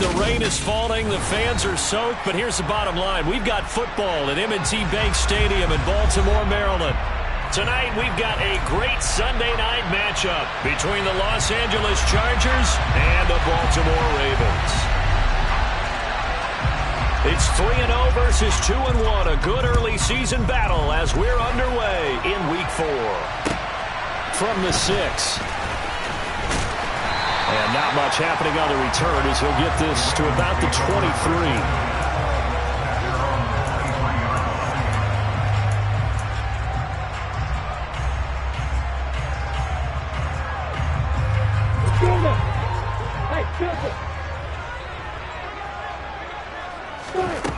The rain is falling. The fans are soaked. But here's the bottom line. We've got football at M&T Bank Stadium in Baltimore, Maryland. Tonight, we've got a great Sunday night matchup between the Los Angeles Chargers and the Baltimore Ravens. It's 3-0 versus 2-1. A good early season battle as we're underway in Week 4. From the 6. And not much happening on the return as he'll get this to about the 23.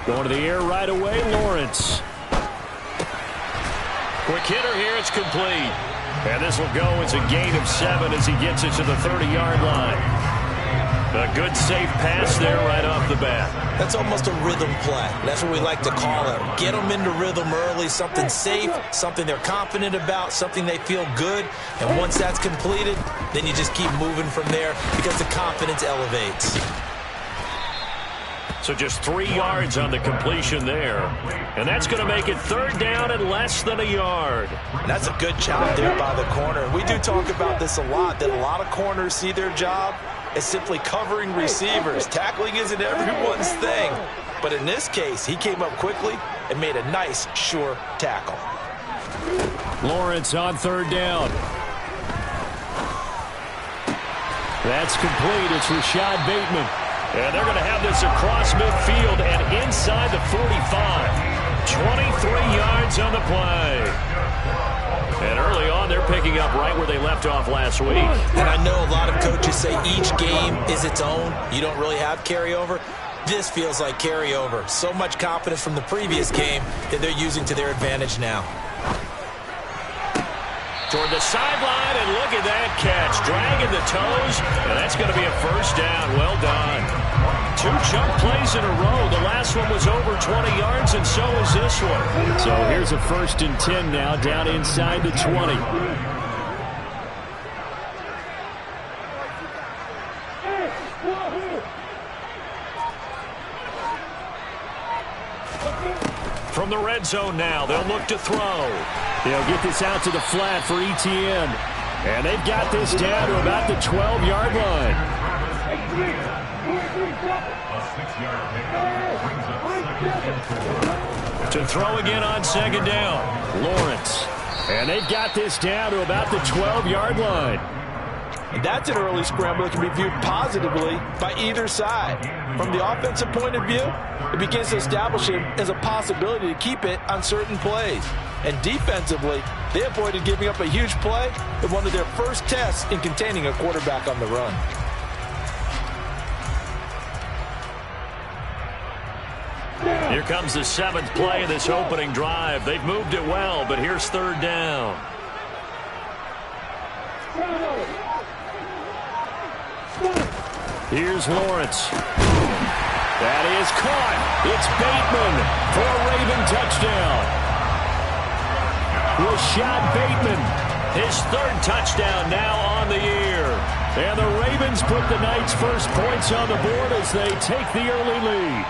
Going to the air right away, Lawrence. Quick hitter here, it's complete. And this will go as a gain of 7 as he gets it to the 30-yard line. A good, safe pass there right off the bat. That's almost a rhythm play. That's what we like to call it. Get them into rhythm early, something safe, something they're confident about, something they feel good. And once that's completed, then you just keep moving from there because the confidence elevates. So just 3 yards on the completion there. And that's going to make it 3rd down and less than a yard. And that's a good job there by the corner. We do talk about this a lot, that a lot of corners see their job as simply covering receivers. Tackling isn't everyone's thing. But in this case, he came up quickly and made a nice, sure tackle. Lawrence on 3rd down. That's complete. It's Rashad Bateman. And they're going to have this across midfield and inside the 45. 23 yards on the play. And early on, they're picking up right where they left off last week. And I know a lot of coaches say each game is its own. You don't really have carryover. This feels like carryover. So much confidence from the previous game that they're using to their advantage now. Toward the sideline, and look at that catch. Dragging the toes, and that's going to be a 1st down. Well done. 2 chunk plays in a row. The last one was over 20 yards, and so is this one. So here's a 1st and 10 now, down inside the 20. From the red zone now, they'll look to throw. They'll get this out to the flat for Etienne. And they've got this down to about the 12-yard line. To throw again on 2nd down, Lawrence. And they've got this down to about the 12-yard line. And that's an early scramble that can be viewed positively by either side. From the offensive point of view, it begins to establish it as a possibility to keep it on certain plays. And defensively, they avoided giving up a huge play in one of their first tests in containing a quarterback on the run. Here comes the 7th play of this opening drive. They've moved it well, but here's 3rd down. Here's Lawrence. That is caught. It's Bateman for a Raven touchdown. Rashad Bateman, his 3rd touchdown now on the year. And the Ravens put the Knights' first points on the board as they take the early lead.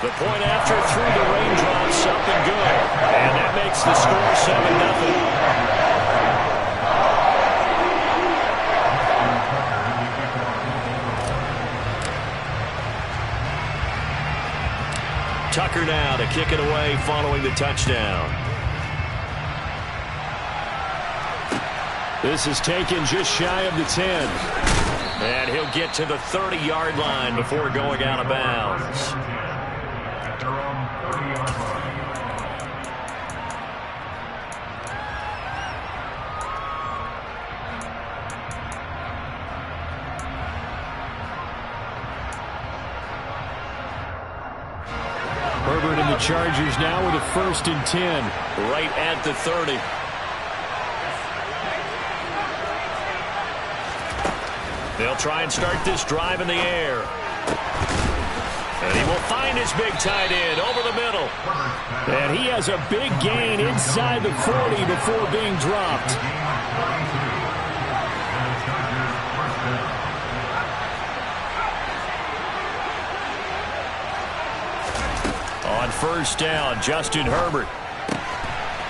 The point after through the raindrops up and good. And that makes the score 7-0. Tucker now to kick it away following the touchdown. This is taken just shy of the 10. And he'll get to the 30-yard line before going out of bounds. Herbert and the Chargers now with a 1st and 10. Right at the 30. They'll try and start this drive in the air. And he will find his big tight end over the middle. And he has a big gain inside the 40 before being dropped. On first down, Justin Herbert.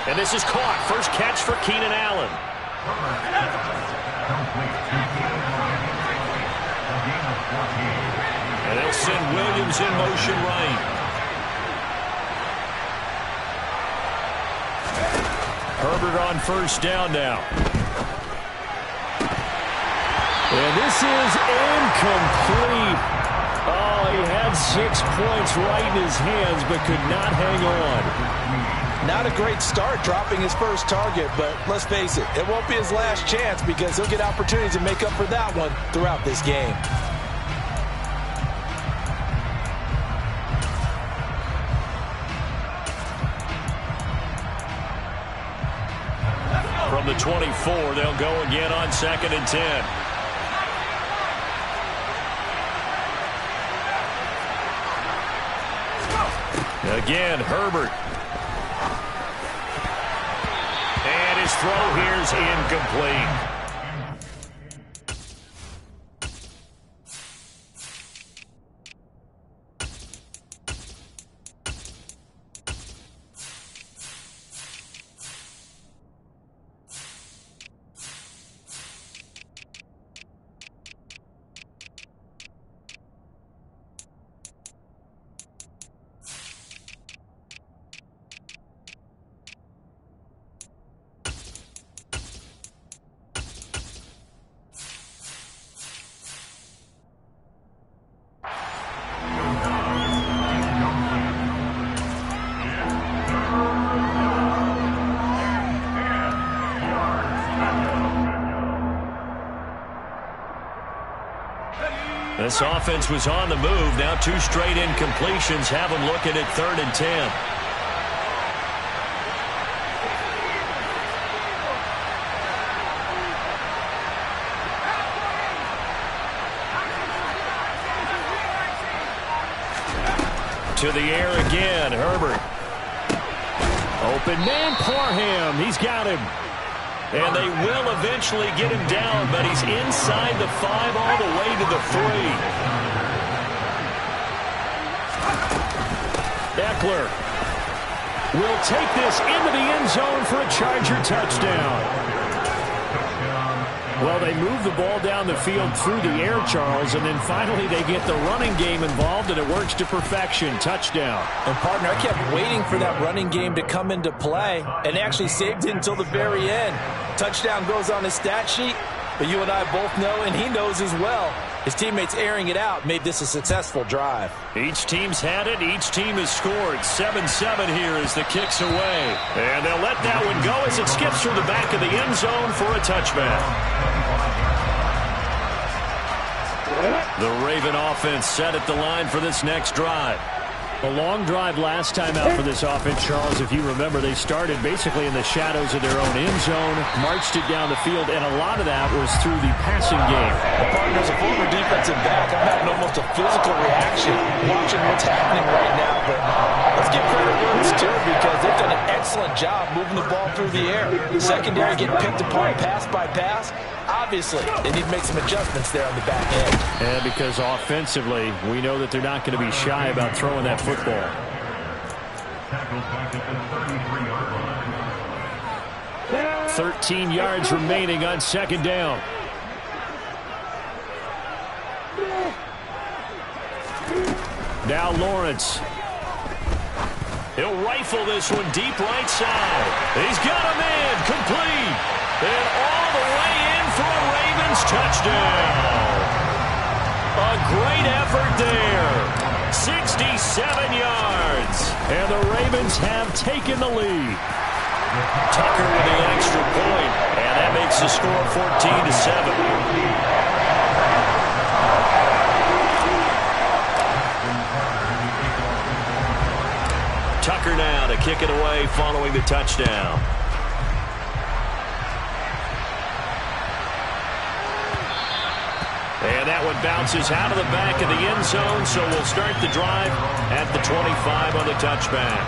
And this is caught. First catch for Keenan Allen. And they'll send Williams in motion right. Herbert on first down now. And this is incomplete. Oh, he had 6 points right in his hands, but could not hang on. Not a great start dropping his first target, but let's face it, it won't be his last chance because he'll get opportunities to make up for that one throughout this game. From the 24, they'll go again on 2nd and 10. Again, Herbert. And his throw here's incomplete. This offense was on the move. Now 2 straight incompletions have them looking at 3rd and 10. To the air again, Herbert. Open man, Parham. He's got him. And they will eventually get him down, but he's inside the 5 all the way to the 3. Eckler will take this into the end zone for a Charger touchdown. Well, they move the ball down the field through the air, Charles, and then finally they get the running game involved, and it works to perfection. Touchdown. And, partner, I kept waiting for that running game to come into play, and actually saved it until the very end. Touchdown goes on his stat sheet, but you and I both know, and he knows as well, his teammates airing it out made this a successful drive. Each team's had it. Each team has scored. 7-7 here as the kick's away. And they'll let that one go as it skips through the back of the end zone for a touchback. The Raven offense set at the line for this next drive. A long drive last time out for this offense, Charles. If you remember, they started basically in the shadows of their own end zone, marched it down the field, and a lot of that was through the passing game. Well, partner, as a former defensive back, I'm having almost a physical reaction watching what's happening right now. But let's give credit where it's due because they've done an excellent job moving the ball through the air. Secondary getting picked apart pass by pass. Obviously, they need to make some adjustments there on the back end. And because offensively, we know that they're not going to be shy about throwing that football. 13 yards remaining on 2nd down. Now Lawrence. He'll rifle this one deep right side. He's got him in. Complete. And all the way in for a Ravens touchdown. A great effort there. 67 yards. And the Ravens have taken the lead. Tucker with the extra point. And that makes the score 14-7. Tucker now to kick it away following the touchdown. And that one bounces out of the back of the end zone, so we'll start the drive at the 25 on the touchback.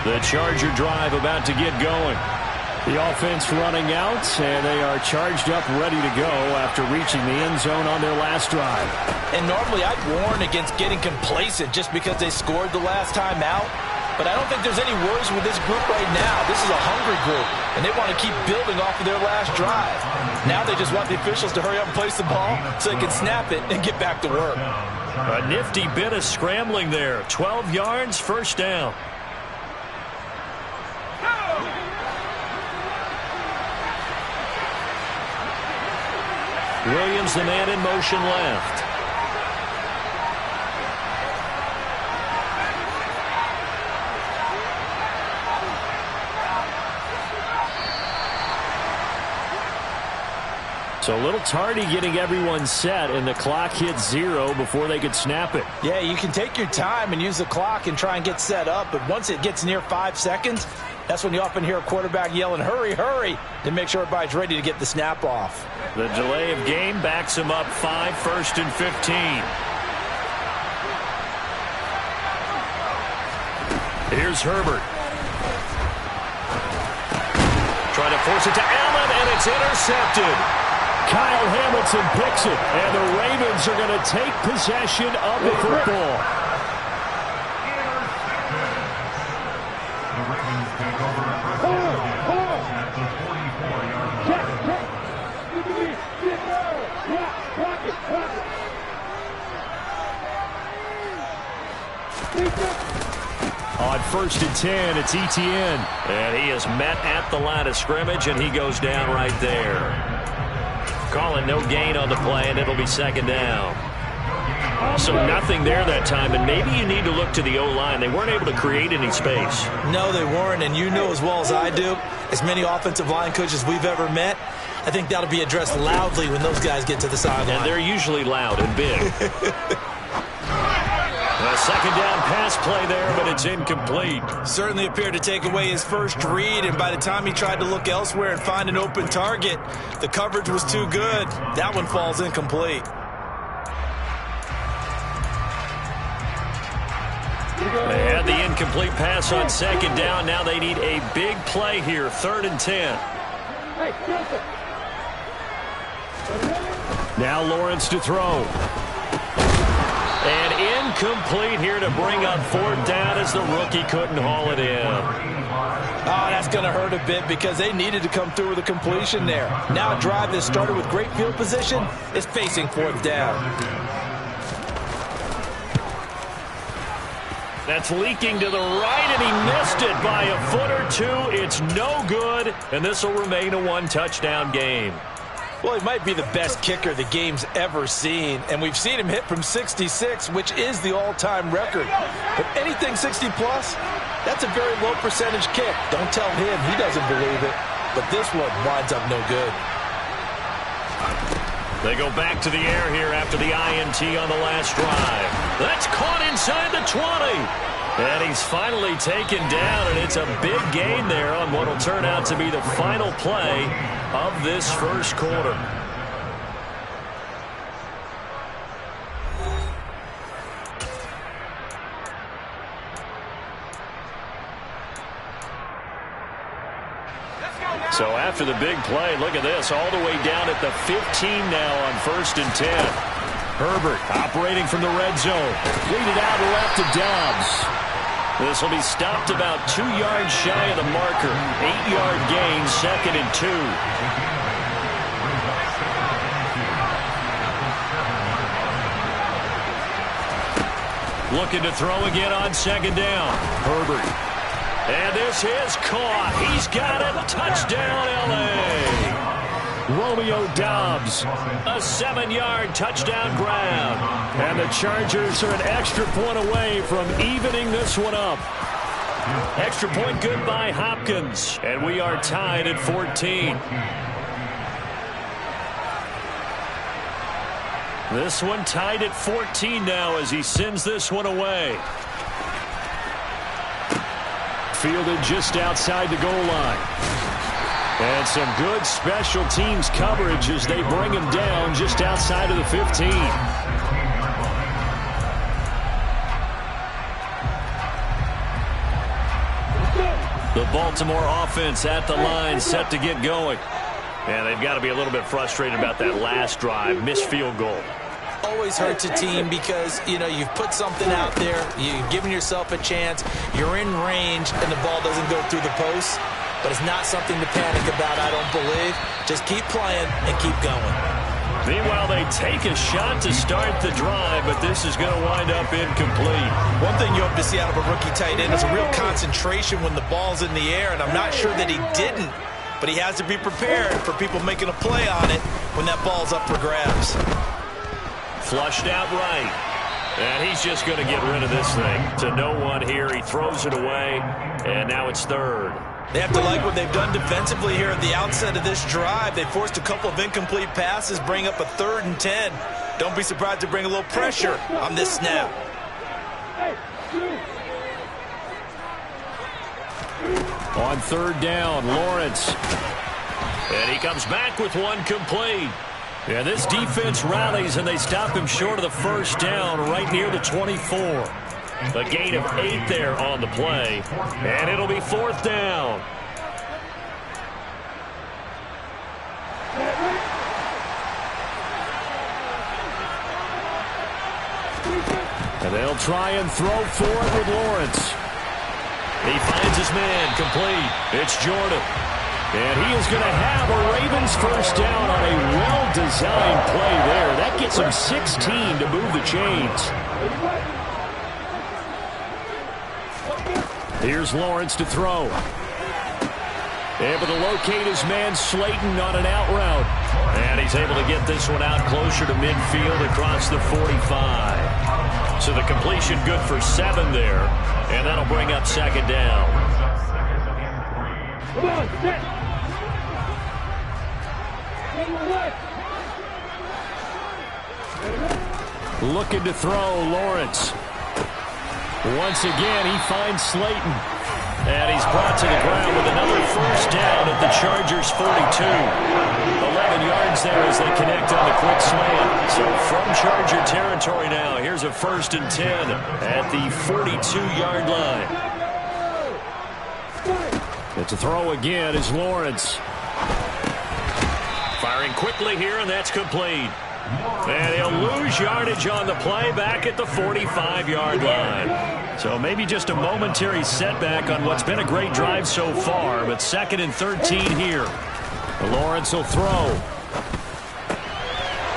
The Charger drive about to get going. The offense running out, and they are charged up, ready to go after reaching the end zone on their last drive. And normally I'd warn against getting complacent just because they scored the last time out. But I don't think there's any worries with this group right now. This is a hungry group, and they want to keep building off of their last drive. Now they just want the officials to hurry up and place the ball so they can snap it and get back to work. A nifty bit of scrambling there. 12 yards, first down. Williams, the man in motion left. So a little tardy getting everyone set, and the clock hits 0 before they could snap it. Yeah, you can take your time and use the clock and try and get set up, but once it gets near 5 seconds, that's when you often hear a quarterback yelling, hurry, hurry, to make sure everybody's ready to get the snap off. The delay of game backs him up 5, first and 15. Here's Herbert. Trying to force it to Allen, and it's intercepted. Kyle Hamilton picks it, and the Ravens are going to take possession of the football. On first and 10, it's Etienne. And he is met at the line of scrimmage, and he goes down right there. Calling no gain on the play, and it'll be second down. So nothing there that time, and maybe you need to look to the O-line. They weren't able to create any space. No, they weren't, and you know as well as I do, as many offensive line coaches we've ever met, I think that'll be addressed loudly when those guys get to the sideline. And they're usually loud and big. A second down pass play there, but it's incomplete. Certainly appeared to take away his first read, and by the time he tried to look elsewhere and find an open target, the coverage was too good. That one falls incomplete. They had the incomplete pass on second down. Now they need a big play here, 3rd and 10. Now Lawrence to throw. And incomplete here to bring up 4th down as the rookie couldn't haul it in. Oh, that's going to hurt a bit because they needed to come through with a completion there. Now a drive that started with great field position is facing 4th down. That's leaking to the right, and he missed it by a foot or two. It's no good, and this will remain a 1-touchdown game. Well, he might be the best kicker the game's ever seen, and we've seen him hit from 66, which is the all-time record. But anything 60-plus, that's a very low percentage kick. Don't tell him he doesn't believe it, but this one winds up no good. They go back to the air here after the INT on the last drive. That's caught inside the 20. And he's finally taken down, and it's a big gain there on what will turn out to be the final play of this first quarter. So after the big play, look at this, all the way down at the 15 now on 1st and 10. Herbert operating from the red zone. Leaded out left to Dobbs. This will be stopped about 2 yards shy of the marker. 8-yard gain, 2nd and 2. Looking to throw again on 2nd down. Herbert. And this is caught. He's got it. Touchdown, L.A. Romeo Dobbs, a 7-yard touchdown grab. And the Chargers are an extra point away from evening this one up. Extra point good by Hopkins. And we are tied at 14. This one tied at 14 now as he sends this one away. Fielded just outside the goal line. And some good special teams coverage as they bring him down just outside of the 15. The Baltimore offense at the line, set to get going. And they've got to be a little bit frustrated about that last drive, missed field goal. Always hurts a team because, you know, you've put something out there, you've given yourself a chance, you're in range, and the ball doesn't go through the post. But it's not something to panic about, I don't believe. Just keep playing and keep going. Meanwhile, they take a shot to start the drive, but this is going to wind up incomplete. One thing you hope to see out of a rookie tight end is a real concentration when the ball's in the air, and I'm not sure that he didn't, but he has to be prepared for people making a play on it when that ball's up for grabs. Flushed out right, and he's just going to get rid of this thing. To no one here, he throws it away, and now it's third. They have to like what they've done defensively here at the outset of this drive. They forced a couple of incomplete passes, bring up a 3rd and 10. Don't be surprised to bring a little pressure on this snap. On 3rd down, Lawrence. And he comes back with one complete. And this defense rallies, and they stop him short of the 1st down right near the 24. A gain of 8 there on the play, and it'll be 4th down. And they'll try and throw for it with Lawrence. He finds his man complete. It's Jordan. And he is going to have a Ravens 1st down on a well-designed play there. That gets him 16 to move the chains. Here's Lawrence to throw. Able to locate his man Slayton on an out route. And he's able to get this one out closer to midfield across the 45. So the completion good for 7 there. And that'll bring up 2nd down. Come on, set. Looking to throw, Lawrence. Once again, he finds Slayton. And he's brought to the ground with another 1st down at the Chargers' 42. 11 yards there as they connect on the quick slant. So from Charger territory now, here's a 1st and 10 at the 42-yard line. And to throw again is Lawrence. Firing quickly here, and that's complete. And he'll lose yardage on the play back at the 45-yard line. So maybe just a momentary setback on what's been a great drive so far, but 2nd and 13 here. Lawrence will throw.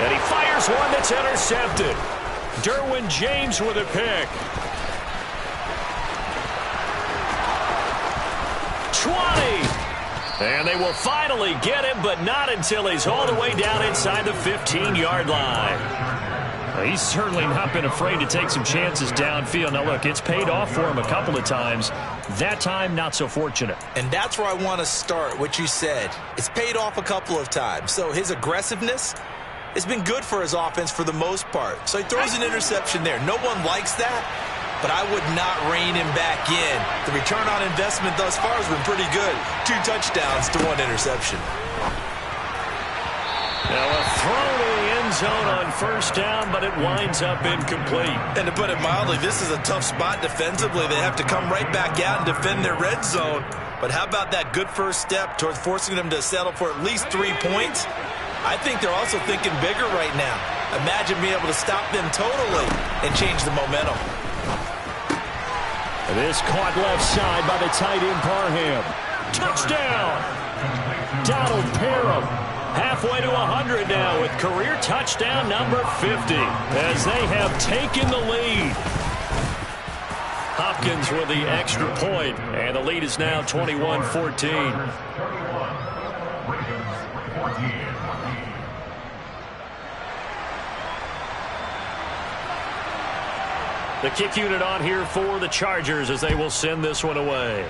And he fires one that's intercepted. Derwin James with a pick. 20. And they will finally get him, but not until he's all the way down inside the 15-yard line. He's certainly not been afraid to take some chances downfield. Now, look, it's paid off for him a couple of times. That time, not so fortunate. And that's where I want to start, what you said. It's paid off a couple of times. So his aggressiveness has been good for his offense for the most part. So he throws an interception there. No one likes that, but I would not rein him back in. The return on investment thus far has been pretty good. 2 touchdowns to 1 interception. Now a throw to the end zone on 1st down, but it winds up incomplete. And to put it mildly, this is a tough spot defensively. They have to come right back out and defend their red zone. But how about that good first step towards forcing them to settle for at least 3 points? I think they're also thinking bigger right now. Imagine being able to stop them totally and change the momentum. This caught left side by the tight end Parham. Touchdown! Donald Parham halfway to 100 now with career touchdown number 50 as they have taken the lead. Hopkins with the extra point, and the lead is now 21-14. The kick unit on here for the Chargers as they will send this one away.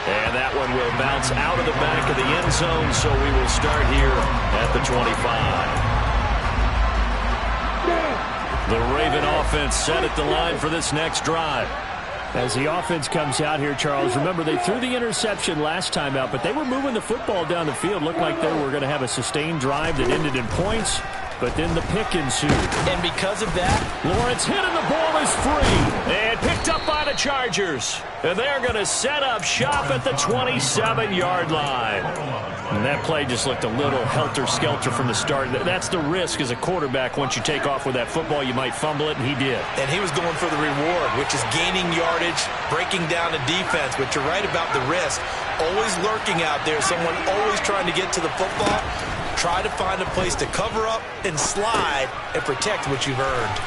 And that one will bounce out of the back of the end zone, so we will start here at the 25. The Raven offense set at the line for this next drive. As the offense comes out here, Charles, remember they threw the interception last time out, but they were moving the football down the field. Looked like they were going to have a sustained drive that ended in points. but then the pick ensued. And because of that, Lawrence hit and the ball is free. And picked up by the Chargers. And they're going to set up shop at the 27-yard line. And that play just looked a little helter-skelter from the start. That's the risk as a quarterback. Once you take off with that football, you might fumble it, and he did. And he was going for the reward, which is gaining yardage, breaking down the defense. But you're right about the risk. Always lurking out there, someone always trying to get to the football. Try to find a place to cover up and slide and protect what you've earned.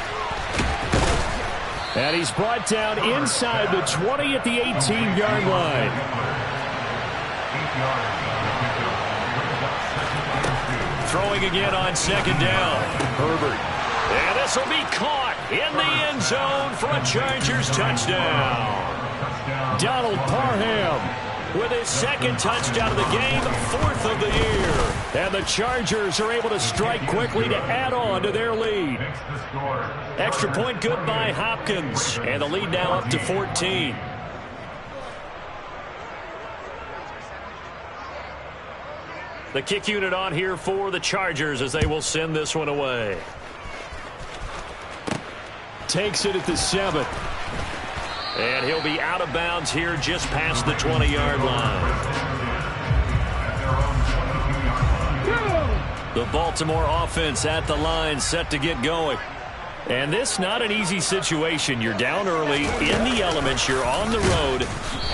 And he's brought down inside the 20 at the 18-yard line. Throwing again on second down. Herbert. And this will be caught in the end zone for a Chargers touchdown. Donald Parham with his second touchdown of the game, fourth of the year. And the Chargers are able to strike quickly to add on to their lead. Extra point good by Hopkins. And the lead now up to 14. The kick unit on here for the Chargers as they will send this one away. Takes it at the 7. And he'll be out of bounds here just past the 20-yard line. The Baltimore offense at the line set to get going. And this not an easy situation. You're down early, in the elements, you're on the road.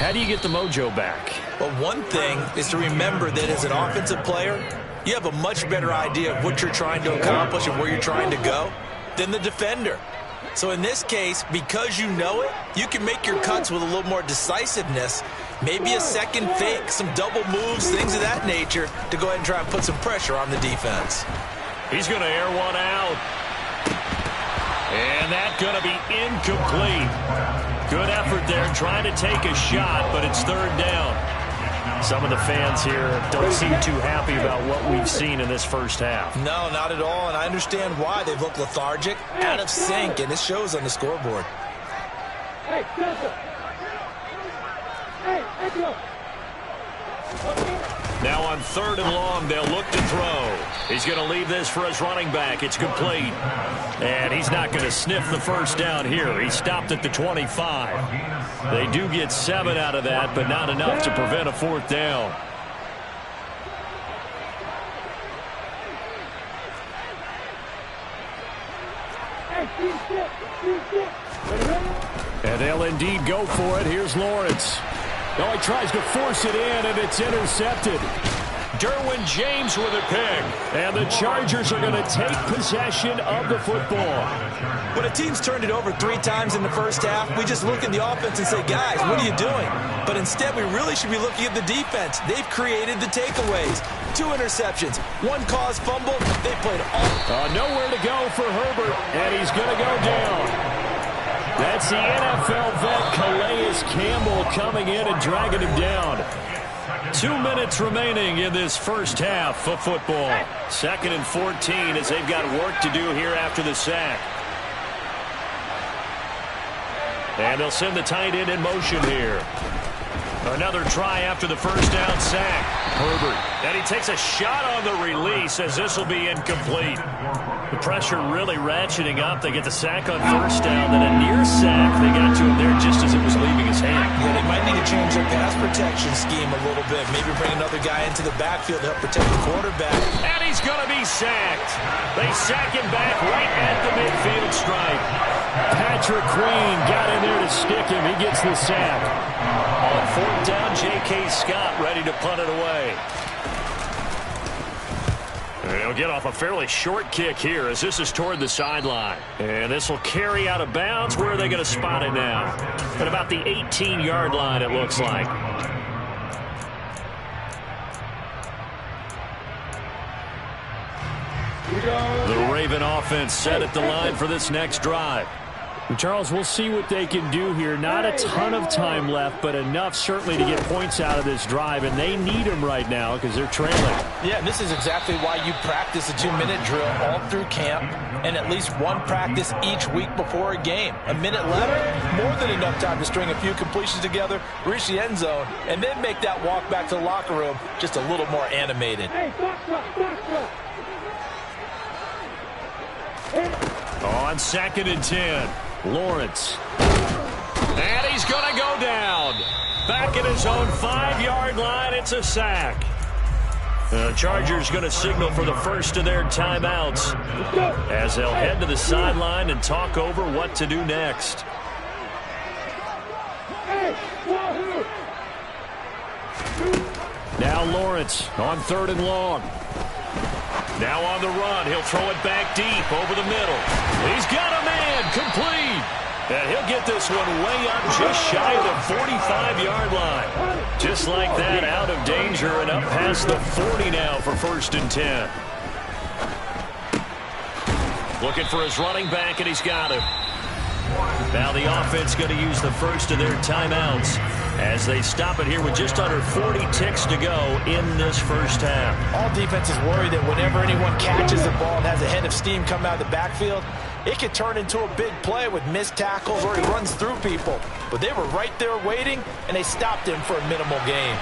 How do you get the mojo back? Well, one thing is to remember that as an offensive player, you have a much better idea of what you're trying to accomplish and where you're trying to go than the defender. So in this case, because you know it, you can make your cuts with a little more decisiveness, maybe a second fake, some double moves, things of that nature, to go ahead and try and put some pressure on the defense. He's going to air one out. And that's going to be incomplete. Good effort there trying to take a shot, but it's third down. Some of the fans here don't seem too happy about what we've seen in this first half. No, not at all, and I understand why. They've looked lethargic, out of sync, and it shows on the scoreboard. Hey, go. Now on third and long, they'll look to throw. He's going to leave this for his running back. It's complete. And he's not going to sniff the first down here. He stopped at the 25. They do get 7 out of that, but not enough to prevent a fourth down. And they'll indeed go for it. Here's Lawrence. Oh, he tries to force it in, and it's intercepted. Derwin James with a pick. And the Chargers are going to take possession of the football. When a team's turned it over 3 times in the first half, we just look at the offense and say, guys, what are you doing? But instead, we really should be looking at the defense. They've created the takeaways. 2 interceptions, 1 caused fumble. They played all. Nowhere to go for Herbert, and he's going to go down. That's the NFL vet Calais Campbell coming in and dragging him down. 2 minutes remaining in this first half of football. 2nd and 14 as they've got work to do here after the sack. And they'll send the tight end in motion here. Another try after the first down sack. Herbert. And he takes a shot on the release as this will be incomplete. The pressure really ratcheting up. They get the sack on first down, then a near sack. They got to him there just as it was leaving his hand. Yeah, they might need to change their pass protection scheme a little bit. Maybe bring another guy into the backfield to help protect the quarterback. And he's going to be sacked. They sack him back right at the midfield stripe. Patrick Queen got in there to stick him. He gets the sack. On fourth down, J.K. Scott ready to punt it away. They'll get off a fairly short kick here as this is toward the sideline. And this will carry out of bounds. Where are they going to spot it now? At about the 18-yard line, it looks like. The Raven offense set at the line for this next drive. Charles, we'll see what they can do here. Not a ton of time left, but enough certainly to get points out of this drive, and they need them right now because they're trailing. Yeah, and this is exactly why you practice a 2-minute drill all through camp and at least 1 practice each week before a game. A minute left, more than enough time to string a few completions together, reach the end zone, and then make that walk back to the locker room just a little more animated. On 2nd and 10, Lawrence. And he's going to go down. Back at his own 5-yard line, it's a sack. The Chargers going to signal for the first of their timeouts as they'll head to the sideline and talk over what to do next. Now Lawrence on 3rd and long. Now on the run. He'll throw it back deep over the middle. He's got a man complete. And he'll get this one way up just shy of the 45-yard line. Just like that, out of danger and up past the 40 now for 1st and 10. Looking for his running back, and he's got him. Now the offense going to use the first of their timeouts as they stop it here with just under 40 ticks to go in this first half. All defenses worry that whenever anyone catches the ball and has a head of steam come out of the backfield, it could turn into a big play with missed tackles or he runs through people. But they were right there waiting, and they stopped him for a minimal gain.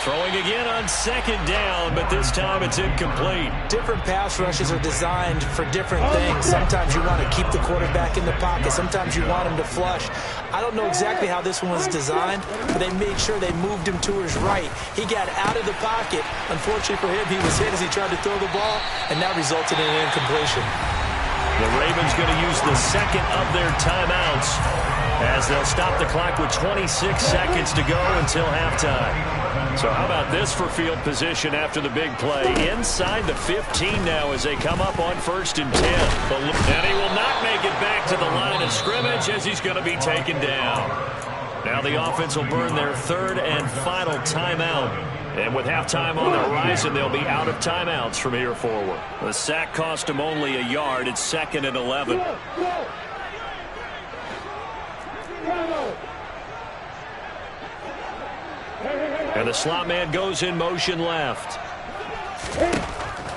Throwing again on 2nd down, but this time it's incomplete. Different pass rushes are designed for different things. Sometimes you want to keep the quarterback in the pocket. Sometimes you want him to flush. I don't know exactly how this one was designed, but they made sure they moved him to his right. He got out of the pocket. Unfortunately for him, he was hit as he tried to throw the ball, and that resulted in an incompletion. The Ravens going to use the second of their timeouts as they'll stop the clock with 26 seconds to go until halftime. So how about this for field position after the big play? Inside the 15 now as they come up on 1st and 10. And he will not make it back to the line of scrimmage as he's going to be taken down. Now the offense will burn their 3rd and final timeout. And with halftime on the horizon, they'll be out of timeouts from here forward. The sack cost him only a yard. It's 2nd and 11. And the slot man goes in motion left.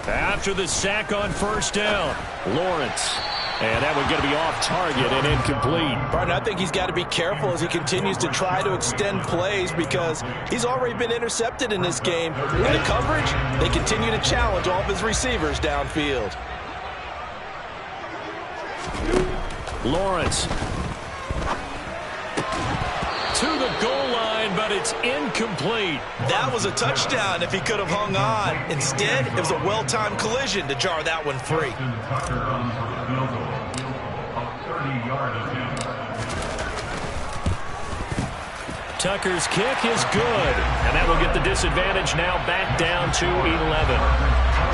After the sack on 1st down, Lawrence. And that one going to be off target and incomplete. Partner, I think he's got to be careful as he continues to try to extend plays because he's already been intercepted in this game. And the coverage, they continue to challenge all of his receivers downfield. Lawrence. To the goal line, but it's incomplete. That was a touchdown if he could have hung on. Instead, it was a well-timed collision to jar that one free. Tucker's kick is good, and that will get the disadvantage now back down to 11.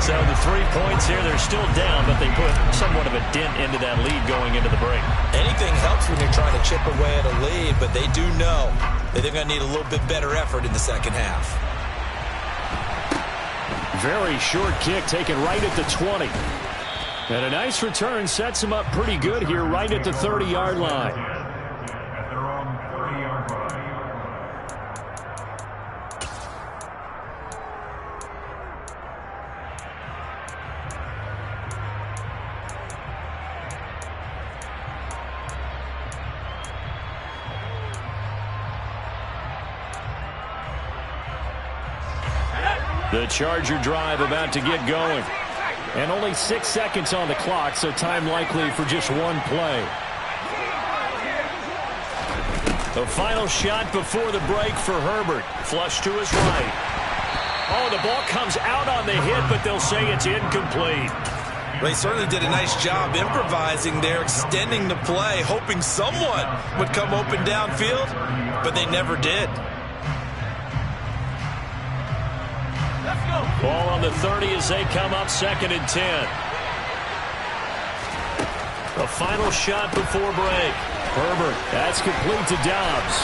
So the 3 points here, they're still down, but they put somewhat of a dent into that lead going into the break. Anything helps when you're trying to chip away at a lead, but they do know that they're going to need a little bit better effort in the second half. Very short kick taken right at the 20. And a nice return sets him up pretty good here right at the 30-yard line. The Charger drive about to get going. And only 6 seconds on the clock, so time likely for just one play. The final shot before the break for Herbert. Flush to his right. Oh, the ball comes out on the hit, but they'll say it's incomplete. Well, he certainly did a nice job improvising there, extending the play, hoping someone would come open downfield, but they never did. Ball on the 30 as they come up 2nd and 10. The final shot before break. Herbert, that's complete to Dobbs.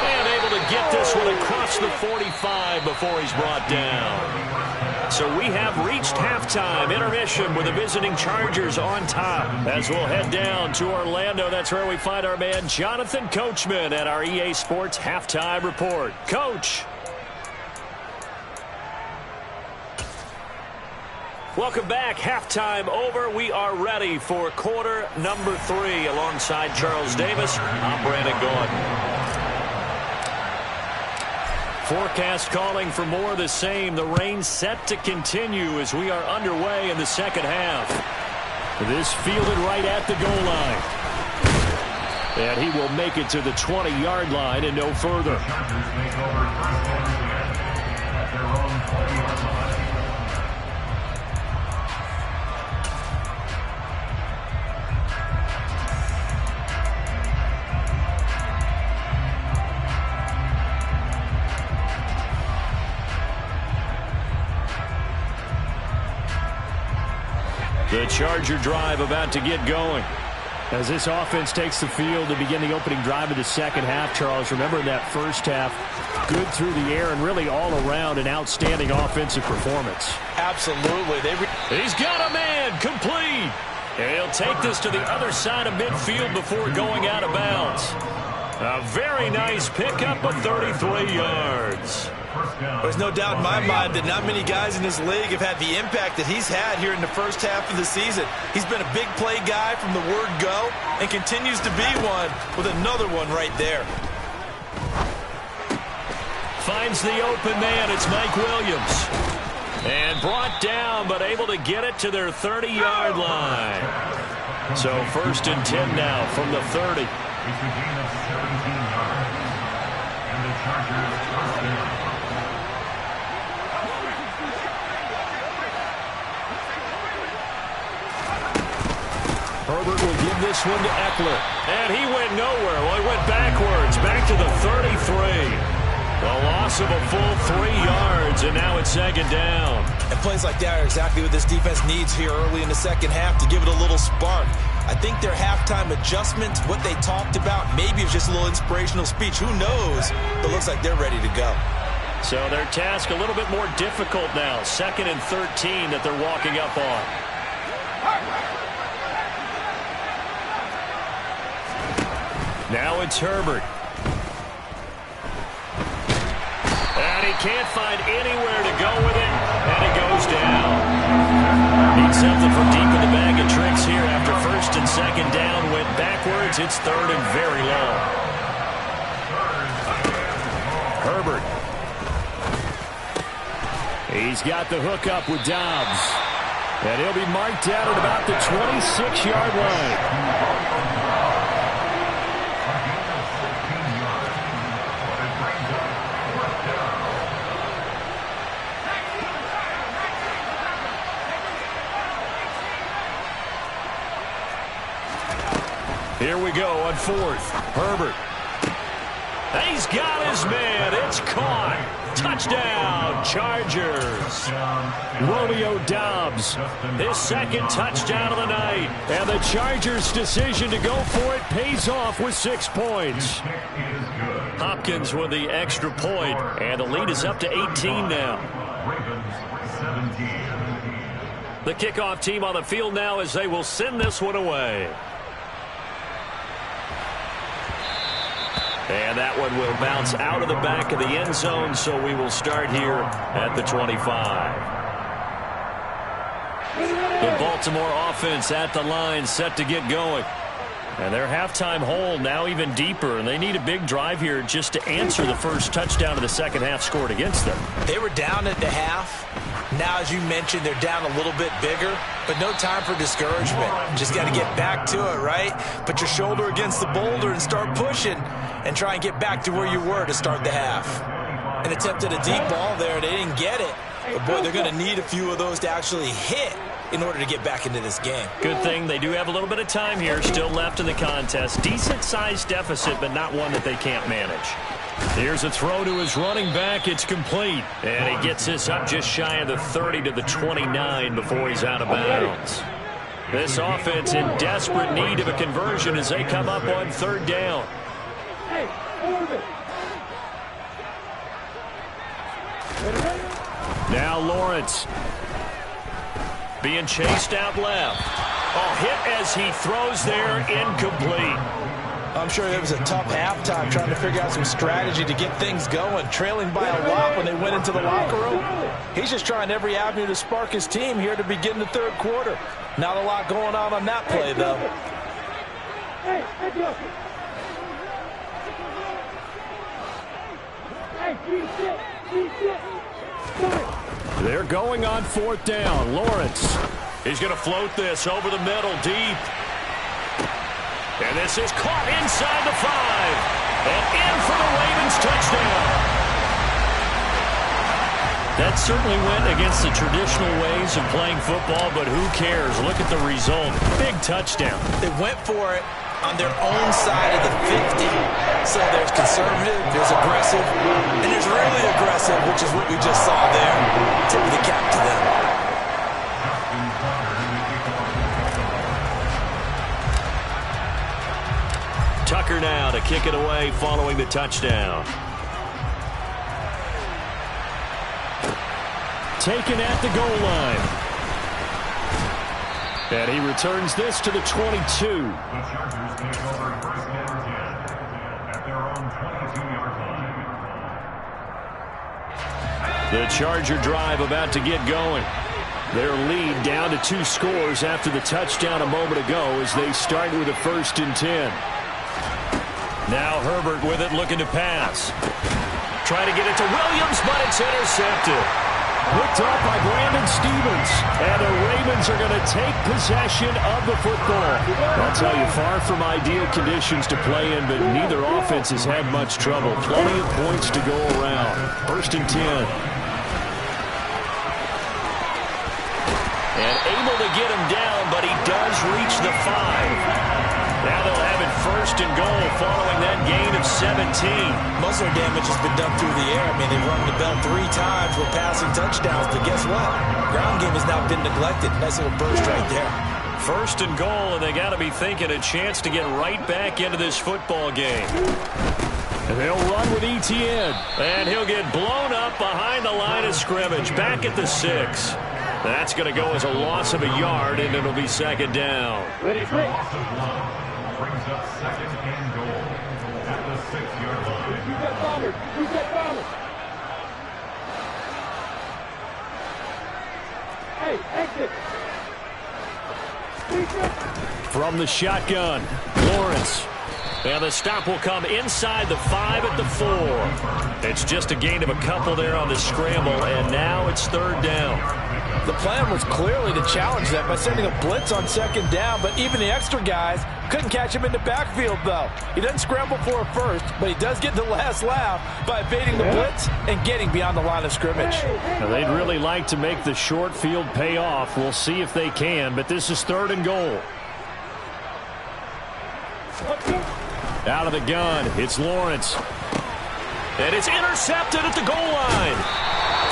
And able to get this one across the 45 before he's brought down. So we have reached halftime intermission with the visiting Chargers on top. As we'll head down to Orlando, that's where we find our man Jonathan Coachman at our EA Sports Halftime Report. Coach. Welcome back. Halftime over. We are ready for quarter number 3 alongside Charles Davis. I'm Brandon Gaudin. Forecast calling for more of the same. The rain set to continue as we are underway in the second half. This fielded right at the goal line. And he will make it to the 20-yard line and no further. The Charger drive about to get going. As this offense takes the field to begin the opening drive of the second half, Charles, remember in that first half, good through the air and really all around an outstanding offensive performance. Absolutely. He's got a man, complete. And he'll take this to the other side of midfield before going out of bounds. A very nice pickup of 33 yards. There's no doubt in my mind that not many guys in this league have had the impact that he's had here in the first half of the season. He's been a big play guy from the word go and continues to be one with another one right there. Finds the open man. It's Mike Williams. And brought down, but able to get it to their 30-yard line. So 1st and 10 now from the 30. It's a gain of 17 yards. And the Chargers first down. Herbert will give this one to Eckler. And he went nowhere. Well, he went backwards, back to the 33. A loss of a full 3 yards, and now it's 2nd down. And plays like that are exactly what this defense needs here early in the second half to give it a little spark. I think their halftime adjustment, what they talked about, maybe it's just a little inspirational speech. Who knows? But it looks like they're ready to go. So their task a little bit more difficult now. 2nd and 13 that they're walking up on. Now it's Herbert. And he can't find anywhere to go with it, and it goes down. Needs something from deep in the bag of tricks here after 1st and 2nd down. Went backwards. It's 3rd and very long. Herbert. He's got the hook up with Dobbs. And he'll be marked down at about the 26-yard line. Here we go on 4th. Herbert. He's got his man. It's caught. Touchdown, Chargers. Romeo Dobbs, his 2nd touchdown of the night. And the Chargers' decision to go for it pays off with 6 points. Hopkins with the extra point, and the lead is up to 18 now. The kickoff team on the field now as they will send this one away. And that one will bounce out of the back of the end zone, so we will start here at the 25. The Baltimore offense at the line, set to get going. And their halftime hole now even deeper, and they need a big drive here just to answer the first touchdown of the second half scored against them. They were down at the half. Now, as you mentioned, they're down a little bit bigger, but no time for discouragement. Just got to get back to it, right? Put your shoulder against the boulder and start pushing and try and get back to where you were to start the half. An attempt at a deep ball there. They didn't get it. But, boy, they're going to need a few of those to actually hit in order to get back into this game. Good thing they do have a little bit of time here still left in the contest. Decent-sized deficit, but not one that they can't manage. Here's a throw to his running back. It's complete. And he gets this up just shy of the 30 to the 29 before he's out of bounds. This offense in desperate need of a conversion as they come up on 3rd down. Now Lawrence. Being chased out left. Oh, hit as he throws there, incomplete. I'm sure it was a tough halftime trying to figure out some strategy to get things going, trailing by a lot when they went into the locker room. He's just trying every avenue to spark his team here to begin the 3rd quarter. Not a lot going on that play, though. Hey, reset. They're going on 4th down. Lawrence. He's going to float this over the middle, deep. And this is caught inside the 5. And in for the Ravens touchdown. That certainly went against the traditional ways of playing football, but who cares? Look at the result. Big touchdown. They went for it on their own side of the 50. So there's conservative, there's aggressive, and there's really aggressive, which is what we just saw there. Tip of the cap to them. Tucker now to kick it away following the touchdown. Taken at the goal line. And he returns this to the 22. The Chargers take over 1st and 10 at their own 22-yard line. The Charger drive about to get going. Their lead down to 2 scores after the touchdown a moment ago as they start with a 1st and 10. Now Herbert with it, looking to pass. Trying to get it to Williams, but it's intercepted. Picked off by Brandon Stevens. And the Ravens are going to take possession of the football. I'll tell you, far from ideal conditions to play in, but neither offense has had much trouble. Plenty of points to go around. 1st and 10. And able to get him down, but he does reach the 5. Now they'll have it 1st and goal following that gain of 17. Most of their damage has been done through the air. I mean, they've rung the bell 3 times with passing touchdowns, but guess what? Ground game has now been neglected. Nice little burst right there. 1st and goal, and they got to be thinking a chance to get right back into this football game. And they'll run with Etienne. And he'll get blown up behind the line of scrimmage, back at the 6. That's going to go as a loss of a yard, and it'll be 2nd down. Ready, quick. Brings up 2nd and goal at the 6-yard line. You got bombers. You got bombers. Hey, exit. From the shotgun, Lawrence. And the stop will come inside the 5 at the 4. It's just a gain of a couple there on the scramble, and now it's 3rd down. The plan was clearly to challenge that by sending a blitz on 2nd down, but even the extra guys couldn't catch him in the backfield, though. He doesn't scramble for a first, but he does get the last laugh by evading the blitz and getting beyond the line of scrimmage. Now, they'd really like to make the short field pay off. We'll see if they can, but this is 3rd and goal. Out of the gun, it's Lawrence. And it's intercepted at the goal line.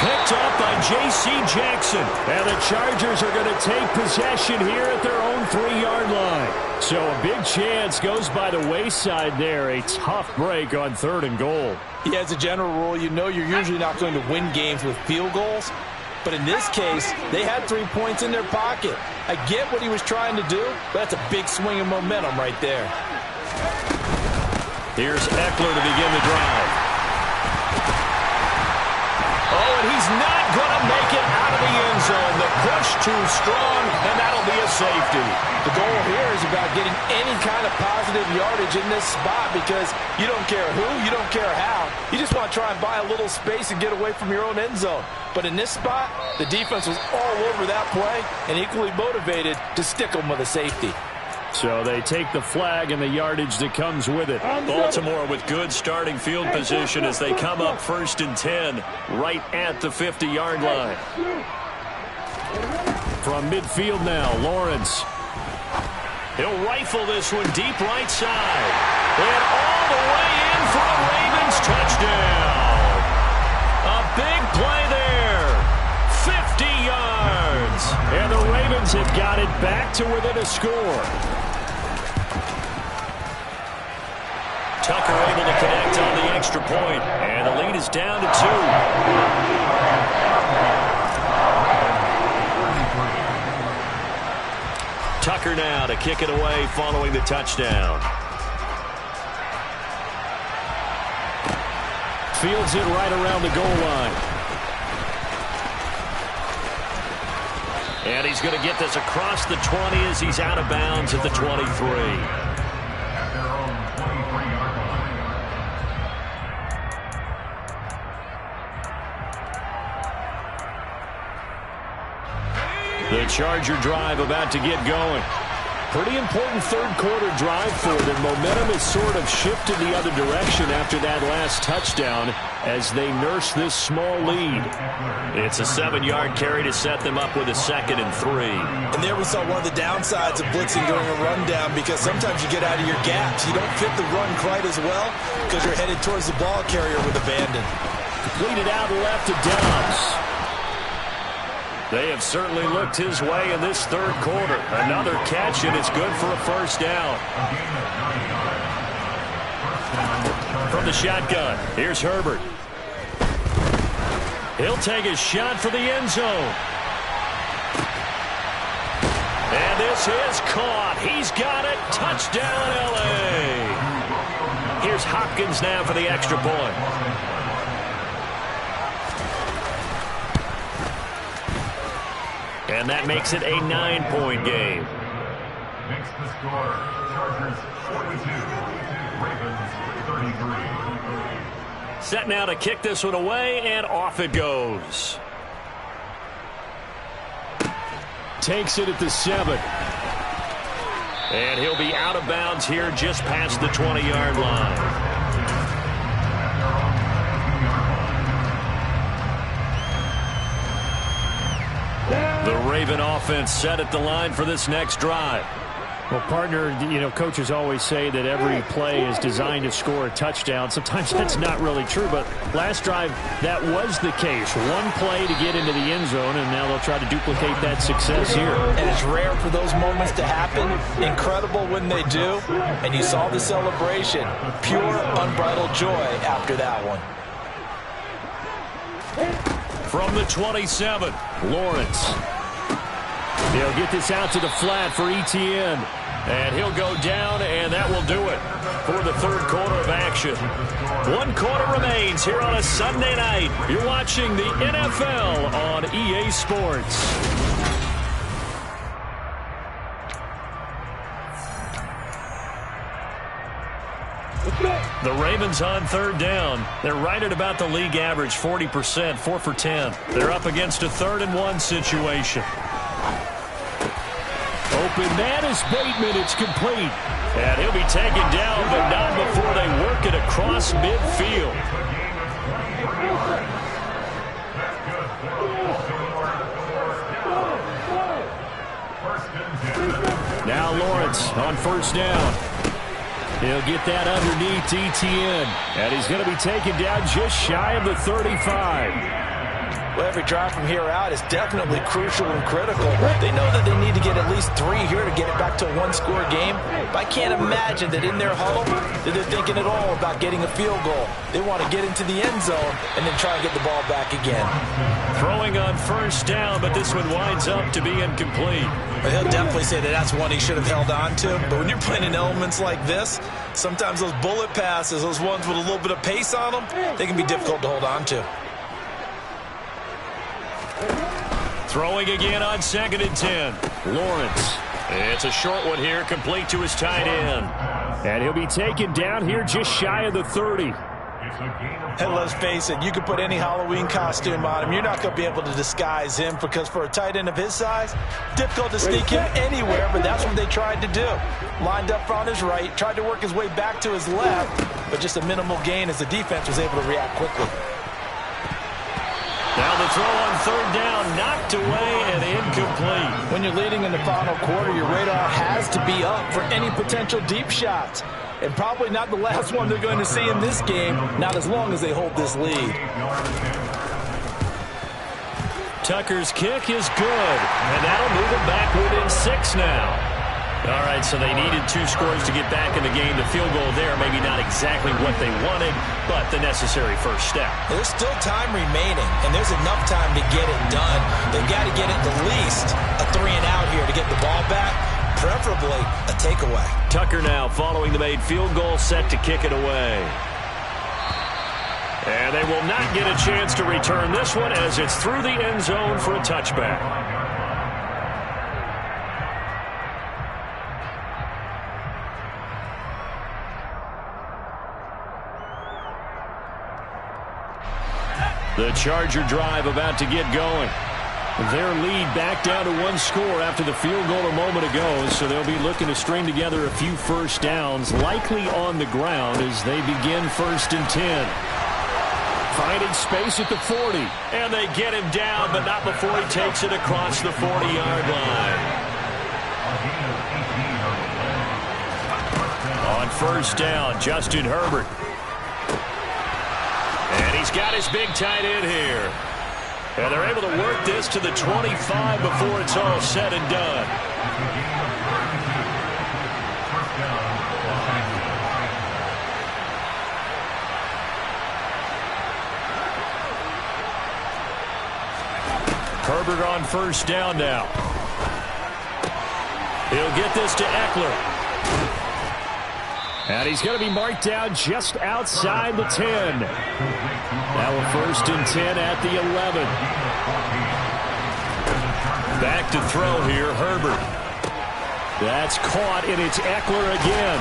Picked up by J.C. Jackson. And the Chargers are going to take possession here at their own 3-yard line. So a big chance goes by the wayside there. A tough break on 3rd and goal. Yeah, as a general rule, you know you're usually not going to win games with field goals. But in this case, they had 3 points in their pocket. I get what he was trying to do, but that's a big swing of momentum right there. Here's Eckler to begin the drive. Oh, and he's not going to make it out of the end zone. The push too strong, and that'll be a safety. The goal here is about getting any kind of positive yardage in this spot because you don't care who, you don't care how. You just want to try and buy a little space and get away from your own end zone. But in this spot, the defense was all over that play and equally motivated to stick them with a safety. So they take the flag and the yardage that comes with it. Baltimore with good starting field position as they come up 1st and 10 right at the 50-yard line. From midfield now, Lawrence. He'll rifle this one deep right side. And all the way in for a Ravens touchdown. A big play there. 50 yards. And the Ravens have got it back to within a score. Tucker able to connect on the extra point, and the lead is down to 2. Tucker now to kick it away following the touchdown. Fields it right around the goal line. And he's going to get this across the 20 as he's out of bounds at the 23. Charger drive about to get going. Pretty important third quarter drive for them. Momentum has sort of shifted the other direction after that last touchdown as they nurse this small lead. It's a 7-yard carry to set them up with a 2nd and 3. And there we saw one of the downsides of blitzing during a rundown, because sometimes you get out of your gaps. You don't fit the run quite as well because you're headed towards the ball carrier with abandon. Completed out left to Dobbs. They have certainly looked his way in this third quarter. Another catch, and it's good for a first down. From the shotgun, here's Herbert. He'll take a shot for the end zone. And this is caught. He's got it. Touchdown, L.A. Here's Hopkins now for the extra point. And that makes it a 9-point game. Next the score, Chargers 42, Ravens 33. Set now to kick this one away, and off it goes. Takes it at the 7. And he'll be out of bounds here just past the 20-yard line. The Raven offense set at the line for this next drive. Well, partner, coaches always say that every play is designed to score a touchdown. Sometimes that's not really true, but last drive, that was the case. One play to get into the end zone, and now they'll try to duplicate that success here. And it's rare for those moments to happen. Incredible when they do. And you saw the celebration. Pure, unbridled joy after that one. From the 27, Lawrence. He'll get this out to the flat for Etienne. And he'll go down, and that will do it for the third quarter of action. 1 quarter remains here on a Sunday night. You're watching the NFL on EA Sports. The Ravens on third down. They're right at about the league average, 40%, 4 for 10. They're up against a 3rd and 1 situation. Open man is Bateman. It's complete. And he'll be taken down, but not before they work it across midfield. Now Lawrence on first down. He'll get that underneath Etienne. And he's going to be taken down just shy of the 35. Well, every drive from here out is definitely crucial and critical. They know that they need to get at least 3 here to get it back to a 1-score game. But I can't imagine that in their huddle that they're thinking at all about getting a field goal. They want to get into the end zone and then try and get the ball back again. Throwing on first down, but this one winds up to be incomplete. But he'll definitely say that that's one he should have held on to. But when you're playing in elements like this, sometimes those bullet passes, those ones with a little bit of pace on them, they can be difficult to hold on to. Throwing again on 2nd and 10. Lawrence. It's a short one here, complete to his tight end. And he'll be taken down here just shy of the 30. And let's face it, you can put any Halloween costume on him. You're not going to be able to disguise him, because for a tight end of his size, difficult to sneak him anywhere, but that's what they tried to do. Lined up on his right, tried to work his way back to his left, but just a minimal gain as the defense was able to react quickly. Now the throw on third down, knocked away and incomplete. When you're leading in the final quarter, your radar has to be up for any potential deep shots. And probably not the last one they're going to see in this game, not as long as they hold this lead. Tucker's kick is good, and that'll move them back within 6 now. All right, so they needed 2 scores to get back in the game. The field goal there, maybe not exactly what they wanted, but the necessary first step. There's still time remaining, and there's enough time to get it done. They've got to get at the least a 3-and-out here to get the ball back, preferably a takeaway. Tucker now following the made field goal, set to kick it away. And they will not get a chance to return this one as it's through the end zone for a touchback. The Charger drive about to get going. Their lead back down to one score after the field goal a moment ago, so they'll be looking to string together a few first downs, likely on the ground as they begin 1st and 10. Finding space at the 40. And they get him down, but not before he takes it across the 40-yard line. On 1st down, Justin Herbert. And he's got his big tight end here. And they're able to work this to the 25 before it's all said and done. Herbert on 1st down now. He'll get this to Eckler. And he's going to be marked down just outside the 10. Now a 1st and 10 at the 11. Back to throw here, Herbert. That's caught, and it's Eckler again.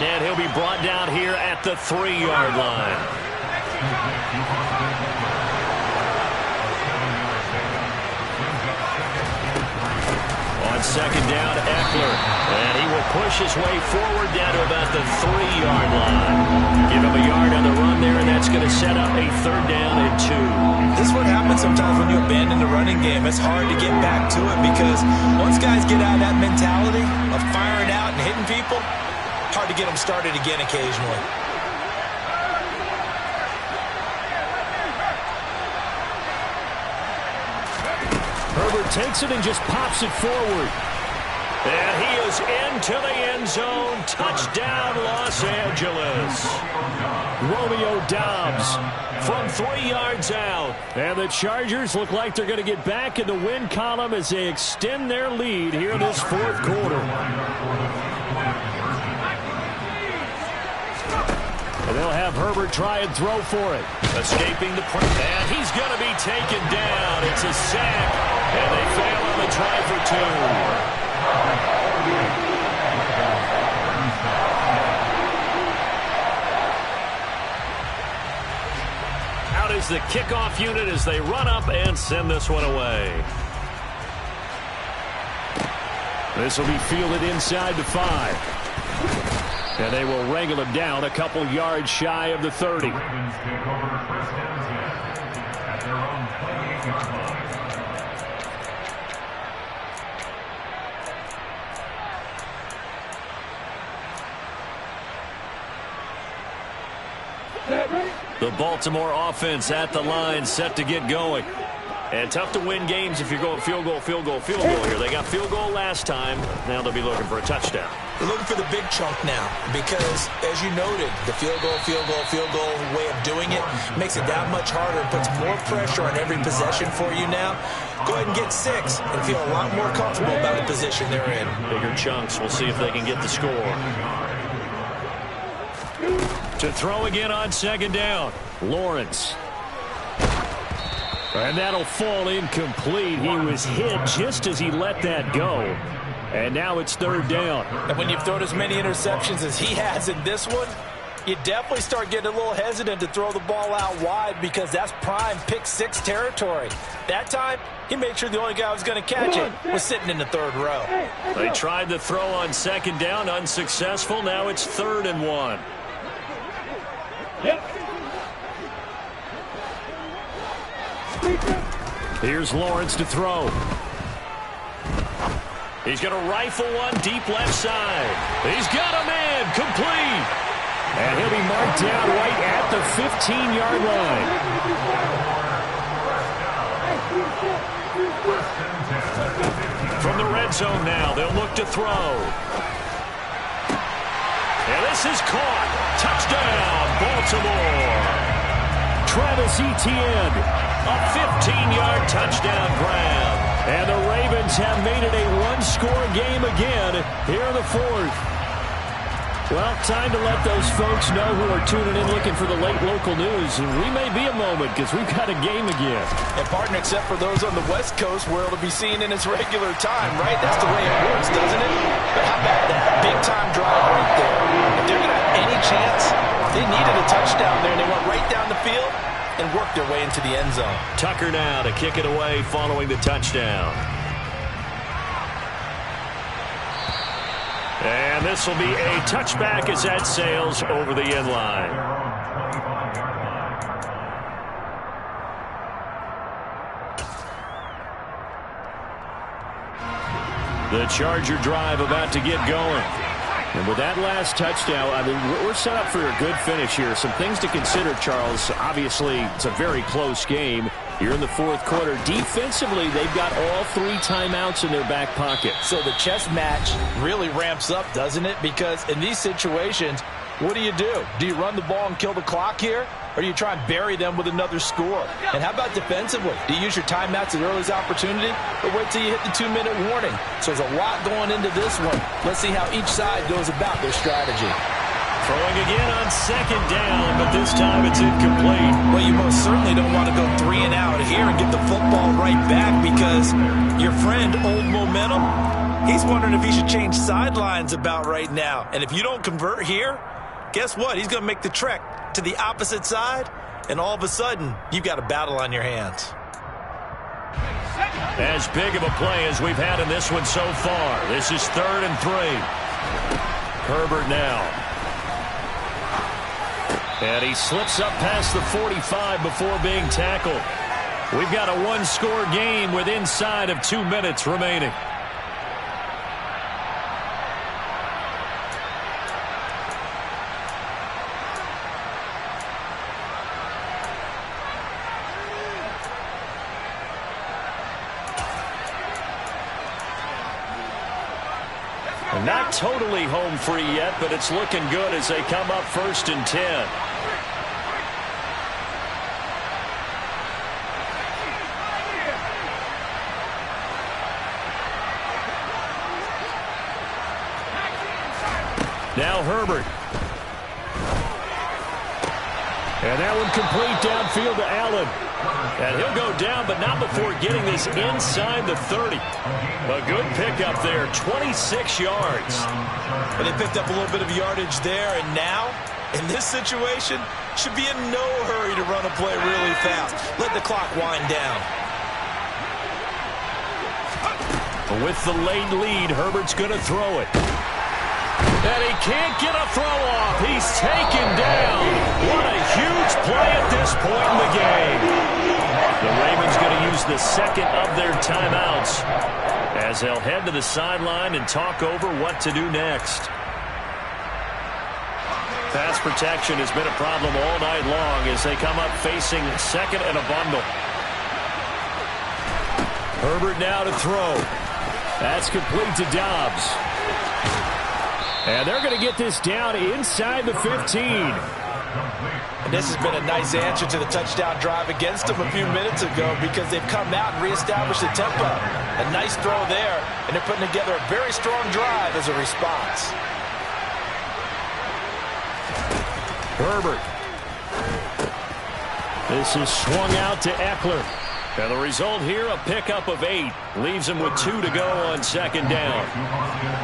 And he'll be brought down here at the 3-yard line. On 2nd down, Eckler. And he will push his way forward down to about the 3-yard line. Give him a yard on the run there, and that's going to set up a 3rd down and 2. This is what happens sometimes when you abandon the running game. It's hard to get back to it because once guys get out of that mentality of firing out and hitting people, hard to get them started again occasionally. Herbert takes it and just pops it forward. And he is into the end zone. Touchdown, Los Angeles. Romeo Doubs From 3 yards out. And the Chargers look like they're going to get back in the win column as they extend their lead here in this 4th quarter. And they'll have Herbert try and throw for it. Escaping the pressure. And he's going to be taken down. It's a sack. And they fail on the try for 2. Out is the kickoff unit as they run up and send this one away. This will be fielded inside the 5. And they will wrangle him down a couple yards shy of the 30. Ravens take over 1st and 10 at their own 28-yard line. The Baltimore offense at the line, set to get going. And tough to win games if you're going field goal, field goal, field goal here. They got field goal last time. Now they'll be looking for a touchdown. They're looking for the big chunk now because, as you noted, the field goal way of doing it makes it that much harder and puts more pressure on every possession for you now. Go ahead and get 6 and feel a lot more comfortable about the position they're in. Bigger chunks. We'll see if they can get the score. To throw again on 2nd down. Lawrence. And that'll fall incomplete. He was hit just as he let that go. And now it's 3rd down. And when you've thrown as many interceptions as he has in this one, you definitely start getting a little hesitant to throw the ball out wide because that's prime pick 6 territory. That time, he made sure the only guy who was going to catch it was sitting in the 3rd row. They tried the throw on 2nd down, unsuccessful. Now it's 3rd and 1. Here's Lawrence to throw. He's going to rifle one deep left side. He's got him in, complete. And he'll be marked down right at the 15-yard line. From the red zone now, they'll look to throw. And this is caught. Touchdown, Baltimore. Travis Etienne. A 15-yard touchdown grab. And the Ravens have made it a one-score game again here in the 4th. Well, time to let those folks know who are tuning in looking for the late local news. And we may be a moment because we've got a game again. And, partner, except for those on the West Coast where it'll be seen in its regular time, right? That's the way it works, doesn't it? But how about that? Big-time drive right there. If they're going to have any chance, they needed a touchdown there, and they went right down the field. and work their way into the end zone. Tucker now to kick it away following the touchdown. And this will be a touchback as that sails over the end line. The Charger drive about to get going. And with that last touchdown, I mean, we're set up for a good finish here. Some things to consider, Charles. Obviously, it's a very close game. You're in the fourth quarter. Defensively, they've got all 3 timeouts in their back pocket. So the chess match really ramps up, doesn't it? Because in these situations, what do? Do you run the ball and kill the clock here? Or do you try and bury them with another score? And how about defensively? Do you use your timeouts at earliest opportunity? Or wait till you hit the 2-minute warning? So there's a lot going into this one. Let's see how each side goes about their strategy. Throwing again on second down, but this time it's incomplete. Well, you most certainly don't want to go 3 and out here and get the football right back, because your friend, Old Momentum, he's wondering if he should change sidelines about right now. And if you don't convert here, guess what? He's going to make the trek to the opposite side, and all of a sudden, you've got a battle on your hands. As big of a play as we've had in this one so far. This is 3rd and 3. Herbert now. And he slips up past the 45 before being tackled. We've got a 1-score game with inside of 2 minutes remaining. Not totally home free yet, but it's looking good as they come up 1st and 10. Now Herbert. And that one complete downfield to Allen. And he'll go down, but not before getting this inside the 30. A good pickup there, 26 yards. And they picked up a little bit of yardage there, and now, in this situation, should be in no hurry to run a play really fast. Let the clock wind down. With the late lead, Herbert's going to throw it. And he can't get a throw off. He's taken down. What a huge play at this point in the game. The Ravens going to use the second of their timeouts as they'll head to the sideline and talk over what to do next. Pass protection has been a problem all night long as they come up facing second and a bundle. Herbert now to throw. That's complete to Dobbs. And they're going to get this down inside the 15. And this has been a nice answer to the touchdown drive against them a few minutes ago, because they've come out and reestablished the tempo. A nice throw there, and they're putting together a very strong drive as a response. Herbert. This is swung out to Eckler. And the result here, a pickup of 8. Leaves him with 2 to go on second down.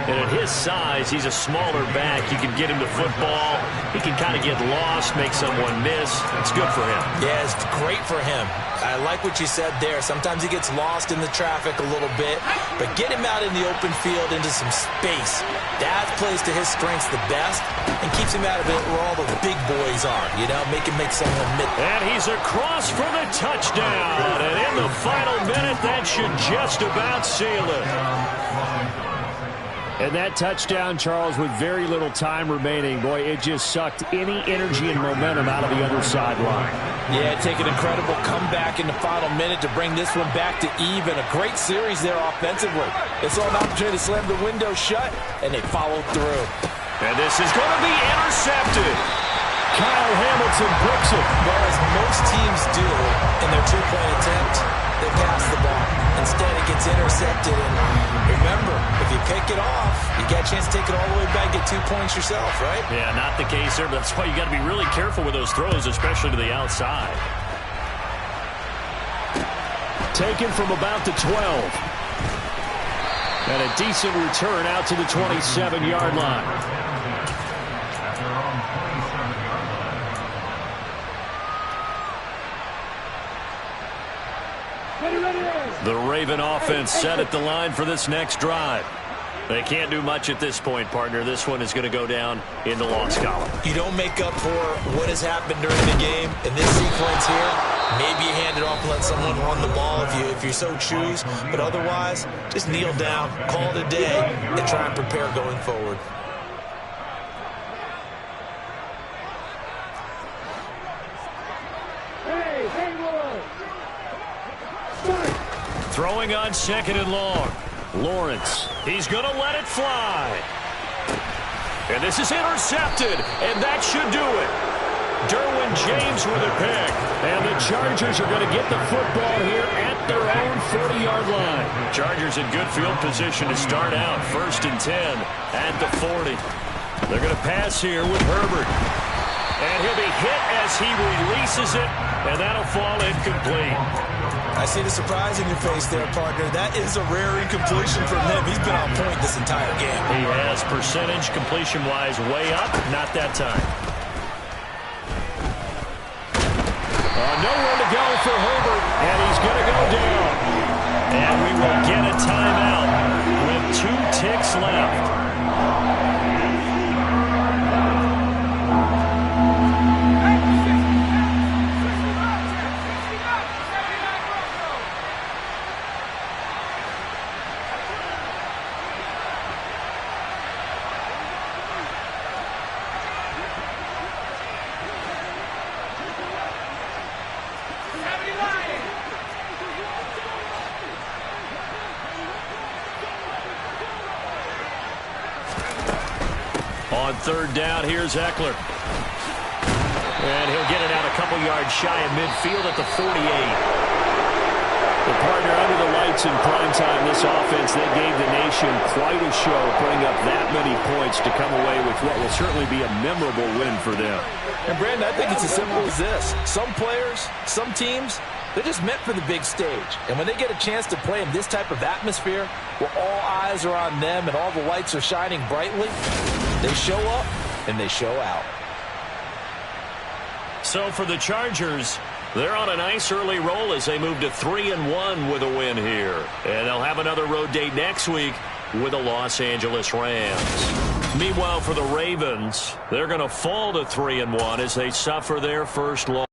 And at his size, he's a smaller back. You can get him to football. He can kind of get lost, make someone miss. It's good for him. Yeah, it's great for him. I like what you said there. Sometimes he gets lost in the traffic a little bit, but get him out in the open field into some space. That plays to his strengths the best and keeps him out of it where all the big boys are, you know, make someone miss. And he's across for the touchdown. And in the final minute, that should just about seal it. And that touchdown, Charles, with very little time remaining, boy, it just sucked any energy and momentum out of the other sideline. Yeah, take an incredible comeback in the final minute to bring this one back to even. A great series there offensively. They saw an opportunity to slam the window shut, and they followed through. And this is going to be intercepted. Kyle Hamilton brooks it. Well, as most teams do in their two-point attempt, they pass the ball. Instead, it gets intercepted. And remember, if you pick it off, you get a chance to take it all the way back, get 2 points yourself, right? Yeah, not the case there, but that's why you got to be really careful with those throws, especially to the outside. Taken from about the 12. And a decent return out to the 27-yard line. The Raven offense set at the line for this next drive. They can't do much at this point, partner. This one is going to go down in the loss column. You don't make up for what has happened during the game. In this sequence here, maybe you hand it off and let someone run the ball if you so choose. But otherwise, just kneel down, call it a day, and try and prepare going forward. Throwing on 2nd and long. Lawrence, he's going to let it fly. And this is intercepted, and that should do it. Derwin James with a pick. And the Chargers are going to get the football here at their own 40-yard line. Chargers in good field position to start out. 1st and 10 at the 40. They're going to pass here with Herbert. And he'll be hit as he releases it, and that'll fall incomplete. I see the surprise in your face there, partner. That is a rare incompletion from him. He's been on point this entire game. He has. Percentage completion-wise way up. Not that time. Nowhere to go for Herbert, and he's going to go down. And we will get a timeout with 2 ticks left. On 3rd down, here's Eckler. And he'll get it out a couple yards shy of midfield at the 48. The partner under the lights in prime time, this offense, they gave the nation quite a show, putting up that many points to come away with what will certainly be a memorable win for them. And Brandon, I think it's as simple as this. Some players, some teams, they're just meant for the big stage. And when they get a chance to play in this type of atmosphere, where all eyes are on them and all the lights are shining brightly, they show up and they show out. So for the Chargers, they're on a nice early roll as they move to 3-1 with a win here. And they'll have another road date next week with the Los Angeles Rams. Meanwhile, for the Ravens, they're going to fall to 3-1 as they suffer their first loss.